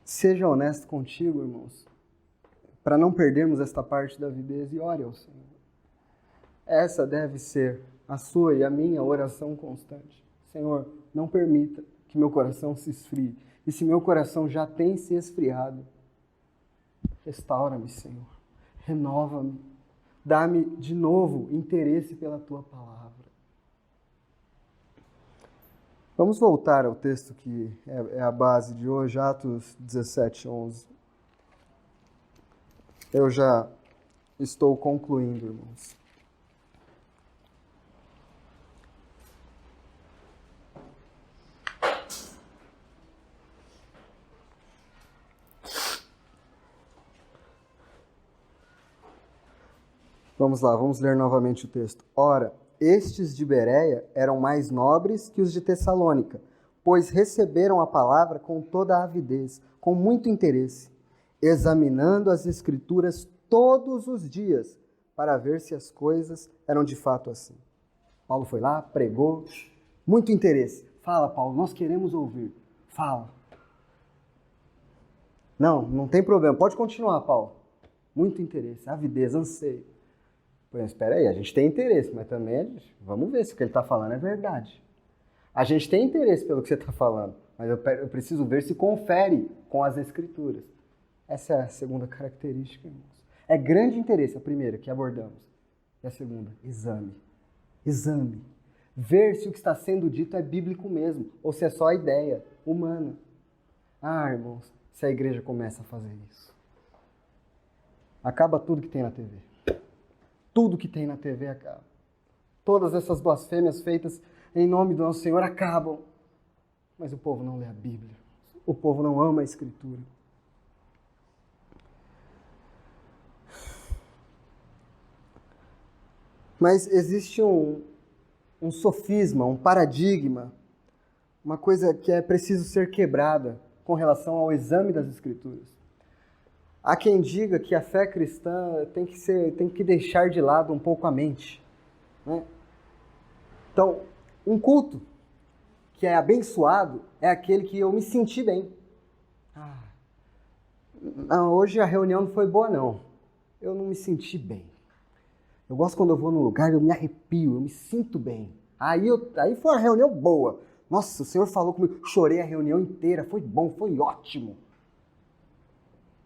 seja honesto contigo, irmãos, para não perdermos esta parte da avidez, e ore ao Senhor. Essa deve ser a sua e a minha oração constante. Senhor, não permita que meu coração se esfrie. E se meu coração já tem se esfriado, restaura-me, Senhor. Renova-me. Dá-me de novo interesse pela tua palavra. Vamos voltar ao texto que é a base de hoje, Atos 17, 11. Eu já estou concluindo, irmãos. Vamos lá, vamos ler novamente o texto. Ora, estes de Bereia eram mais nobres que os de Tessalônica, pois receberam a palavra com toda a avidez, com muito interesse, examinando as Escrituras todos os dias, para ver se as coisas eram de fato assim. Paulo foi lá, pregou, muito interesse. Fala, Paulo, nós queremos ouvir. Fala. Não tem problema. Pode continuar, Paulo. Muito interesse, avidez, anseio. Pois, espera aí, a gente tem interesse, mas também vamos ver se o que ele está falando é verdade. A gente tem interesse pelo que você está falando, mas eu preciso ver se confere com as Escrituras. Essa é a segunda característica, irmãos. É grande interesse, a primeira que abordamos. E a segunda, exame. Exame. Ver se o que está sendo dito é bíblico mesmo, ou se é só ideia humana. Ah, irmãos, se a igreja começa a fazer isso, acaba tudo que tem na TV. Tudo que tem na TV acaba. Todas essas blasfêmias feitas em nome do nosso Senhor acabam. Mas o povo não lê a Bíblia. O povo não ama a Escritura. Mas existe um sofisma, um paradigma, uma coisa que é preciso ser quebrada com relação ao exame das Escrituras. Há quem diga que a fé cristã tem que deixar de lado um pouco a mente, né? Então, um culto que é abençoado é aquele que eu me senti bem. Não, hoje a reunião não foi boa, não. Eu não me senti bem. Eu gosto quando eu vou num lugar, eu me arrepio, eu me sinto bem. Aí foi uma reunião boa. Nossa, o Senhor falou comigo, chorei a reunião inteira, foi bom, foi ótimo.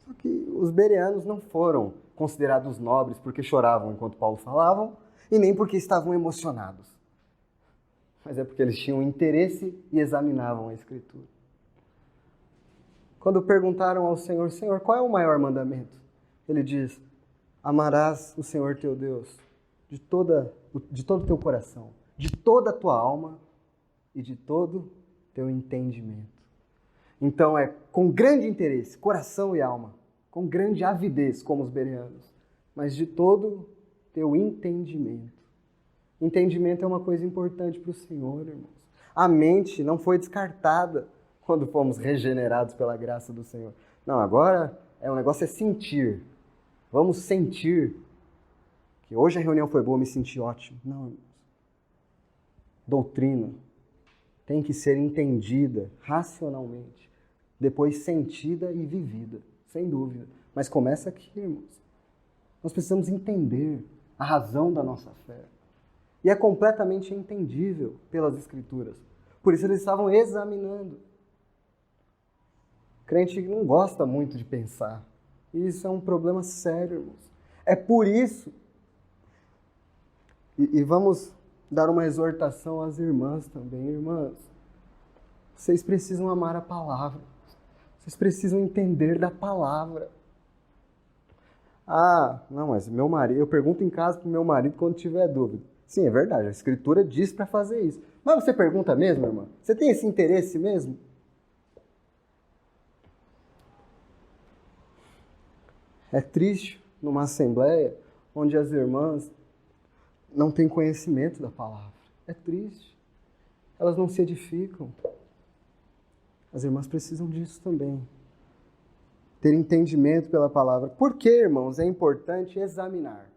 Só que os bereanos não foram considerados nobres porque choravam enquanto Paulo falava e nem porque estavam emocionados. Mas é porque eles tinham interesse e examinavam a Escritura. Quando perguntaram ao Senhor, Senhor, qual é o maior mandamento? Ele diz, amarás o Senhor teu Deus de todo o teu coração, de toda a tua alma e de todo o teu entendimento. Então é com grande interesse, coração e alma, com grande avidez, como os bereanos, mas de todo o teu entendimento. Entendimento é uma coisa importante para o Senhor, irmãos. A mente não foi descartada quando fomos regenerados pela graça do Senhor. Não, agora o negócio é sentir. Vamos sentir que hoje a reunião foi boa, me senti ótimo. Não, irmãos. Doutrina tem que ser entendida racionalmente, depois sentida e vivida, sem dúvida. Mas começa aqui, irmãos. Nós precisamos entender a razão da nossa fé. E é completamente entendível pelas Escrituras. Por isso eles estavam examinando. O crente não gosta muito de pensar. E isso é um problema sério, irmãos. É por isso. E vamos dar uma exortação às irmãs também. Irmãs, vocês precisam amar a palavra. Vocês precisam entender da palavra. Ah, não, mas meu marido... Eu pergunto em casa para o meu marido quando tiver dúvida. Sim, é verdade, a Escritura diz para fazer isso. Mas você pergunta mesmo, irmã? Você tem esse interesse mesmo? É triste numa assembleia onde as irmãs não têm conhecimento da palavra. É triste. Elas não se edificam. As irmãs precisam disso também. Ter entendimento pela palavra. Por que, irmãos, é importante examinar?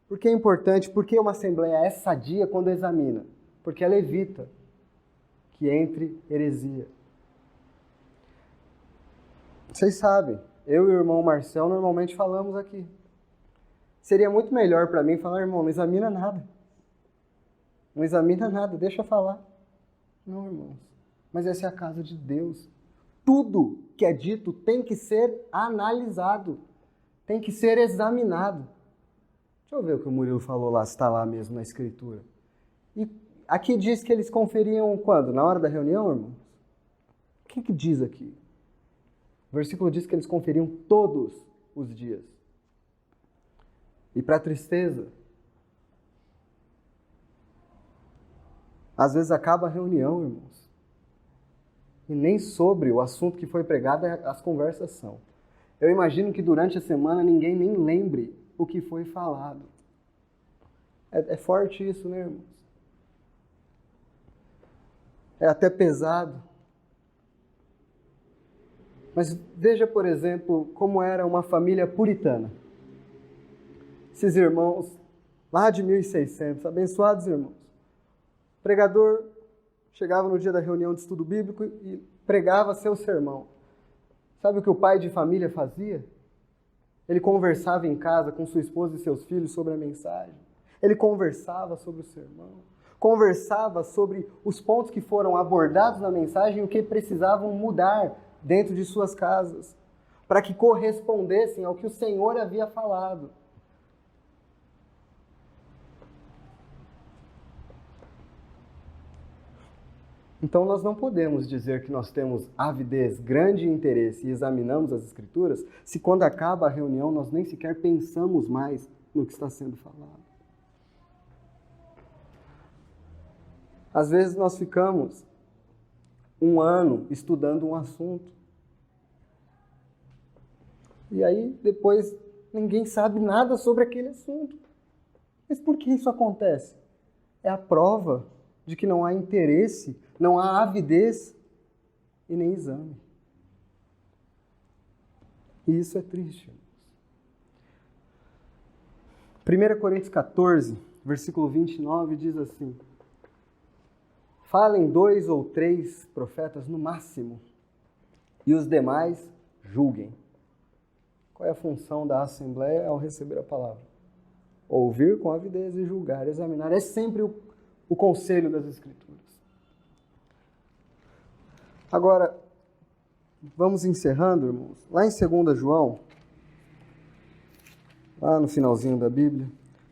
Por que é importante? Porque uma assembleia é sadia quando examina. Porque ela evita que entre heresia. Vocês sabem, eu e o irmão Marcel normalmente falamos aqui. Seria muito melhor para mim falar, irmão, não examina nada. Não examina nada, deixa eu falar. Não, irmãos. Mas essa é a casa de Deus. Tudo que é dito tem que ser analisado. Tem que ser examinado. Deixa eu ver o que o Murilo falou lá, se está lá mesmo na Escritura. E aqui diz que eles conferiam quando? Na hora da reunião, irmãos? O que diz aqui? O versículo diz que eles conferiam todos os dias. E para tristeza, às vezes acaba a reunião, irmãos. E nem sobre o assunto que foi pregado as conversas são. Eu imagino que durante a semana ninguém nem lembre o que foi falado. É forte isso, né, irmãos? É até pesado. Mas veja, por exemplo, como era uma família puritana. Esses irmãos, lá de 1600, abençoados irmãos. O pregador chegava no dia da reunião de estudo bíblico e pregava seu sermão. Sabe o que o pai de família fazia? Ele conversava em casa com sua esposa e seus filhos sobre a mensagem. Ele conversava sobre o sermão. Conversava sobre os pontos que foram abordados na mensagem e o que precisavam mudar dentro de suas casas, para que correspondessem ao que o Senhor havia falado. Então nós não podemos dizer que nós temos avidez, grande interesse e examinamos as Escrituras, se quando acaba a reunião nós nem sequer pensamos mais no que está sendo falado. Às vezes nós ficamos um ano estudando um assunto. E aí depois ninguém sabe nada sobre aquele assunto. Mas por que isso acontece? É a prova de que não há interesse, não há avidez e nem exame. E isso é triste. 1 Coríntios 14, versículo 29 diz assim: falem 2 ou 3 profetas no máximo, e os demais julguem. Qual é a função da Assembleia ao receber a palavra? Ouvir com avidez e julgar, examinar. É sempre o conselho das Escrituras. Agora, vamos encerrando, irmãos. Lá em 2 João, lá no finalzinho da Bíblia,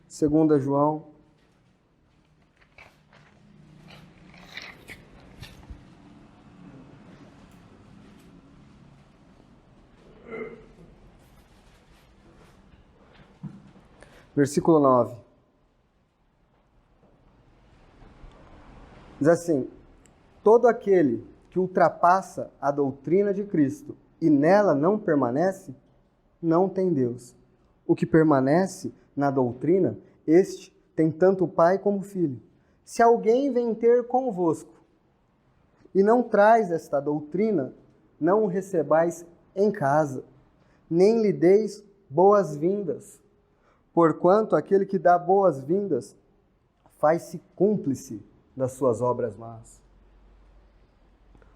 2 João, versículo 9. Diz assim: todo aquele que ultrapassa a doutrina de Cristo e nela não permanece, não tem Deus. O que permanece na doutrina, este tem tanto o Pai como o Filho. Se alguém vem ter convosco e não traz esta doutrina, não o recebais em casa, nem lhe deis boas-vindas, porquanto aquele que dá boas-vindas faz-se cúmplice das suas obras más.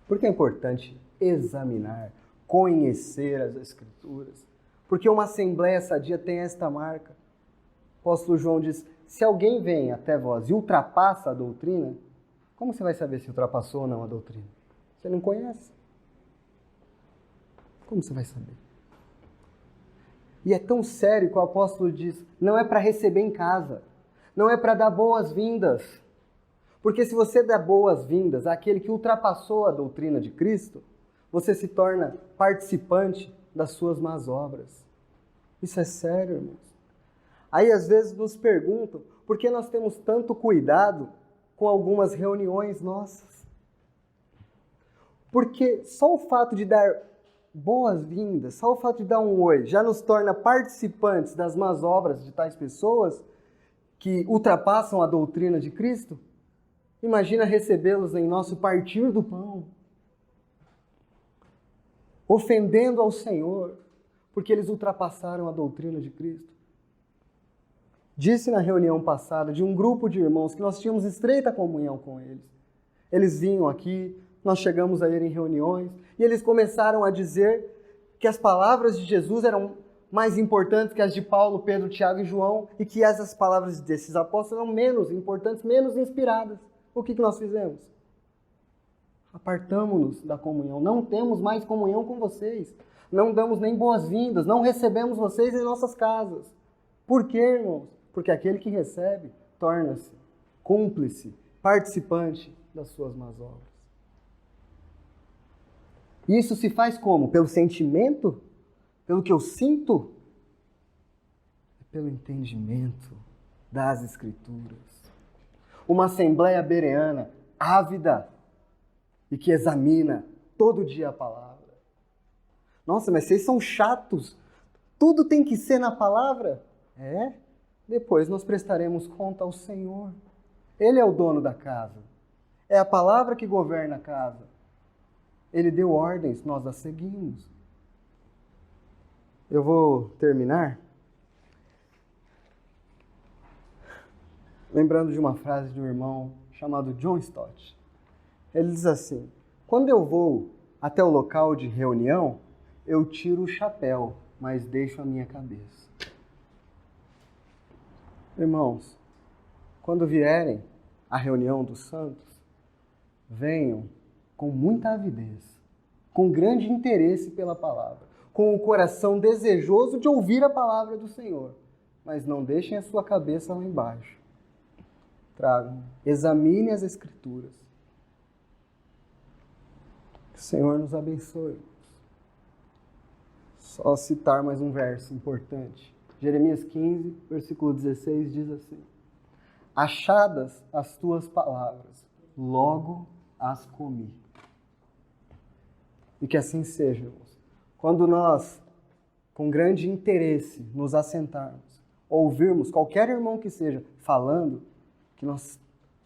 Por que é importante examinar, conhecer as Escrituras? Porque uma assembleia sadia tem esta marca. O apóstolo João diz: se alguém vem até vós e ultrapassa a doutrina, como você vai saber se ultrapassou ou não a doutrina? Você não conhece. Como você vai saber? E é tão sério que o apóstolo diz: não é para receber em casa, não é para dar boas-vindas. Porque se você dá boas-vindas àquele que ultrapassou a doutrina de Cristo, você se torna participante das suas más obras. Isso é sério, irmãos. Aí às vezes nos perguntam por que nós temos tanto cuidado com algumas reuniões nossas. Porque só o fato de dar boas-vindas, só o fato de dar um oi, já nos torna participantes das más obras de tais pessoas que ultrapassam a doutrina de Cristo. Imagina recebê-los em nosso partir do pão, ofendendo ao Senhor, porque eles ultrapassaram a doutrina de Cristo. Disse na reunião passada de um grupo de irmãos que nós tínhamos estreita comunhão com eles. Eles vinham aqui, nós chegamos a ir em reuniões, e eles começaram a dizer que as palavras de Jesus eram mais importantes que as de Paulo, Pedro, Tiago e João, e que essas palavras desses apóstolos eram menos importantes, menos inspiradas. O que nós fizemos? Apartamo-nos da comunhão. Não temos mais comunhão com vocês. Não damos nem boas-vindas. Não recebemos vocês em nossas casas. Por quê, irmãos? Porque aquele que recebe torna-se cúmplice, participante das suas más obras. E isso se faz como? Pelo sentimento? Pelo que eu sinto? Pelo entendimento das Escrituras. Uma assembleia bereana ávida e que examina todo dia a palavra. Nossa, mas vocês são chatos. Tudo tem que ser na palavra? É? Depois nós prestaremos conta ao Senhor. Ele é o dono da casa. É a palavra que governa a casa. Ele deu ordens, nós as seguimos. Eu vou terminar lembrando de uma frase de um irmão chamado John Stott. Ele diz assim: quando eu vou até o local de reunião, eu tiro o chapéu, mas deixo a minha cabeça. Irmãos, quando vierem à reunião dos santos, venham com muita avidez, com grande interesse pela palavra, com o coração desejoso de ouvir a palavra do Senhor, mas não deixem a sua cabeça lá embaixo. Tragam, examine as Escrituras. Que o Senhor nos abençoe. Só citar mais um verso importante. Jeremias 15, versículo 16 diz assim: achadas as tuas palavras, logo as comi. E que assim seja, irmãos. Quando nós, com grande interesse, nos assentarmos, ouvirmos qualquer irmão que seja falando, que nós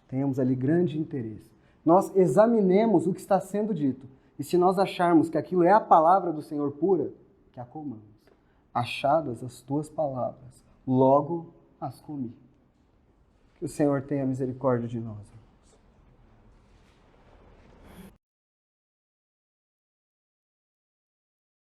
tenhamos ali grande interesse. Nós examinemos o que está sendo dito. E se nós acharmos que aquilo é a palavra do Senhor pura, que a comamos. Achadas as tuas palavras, logo as comi. Que o Senhor tenha misericórdia de nós.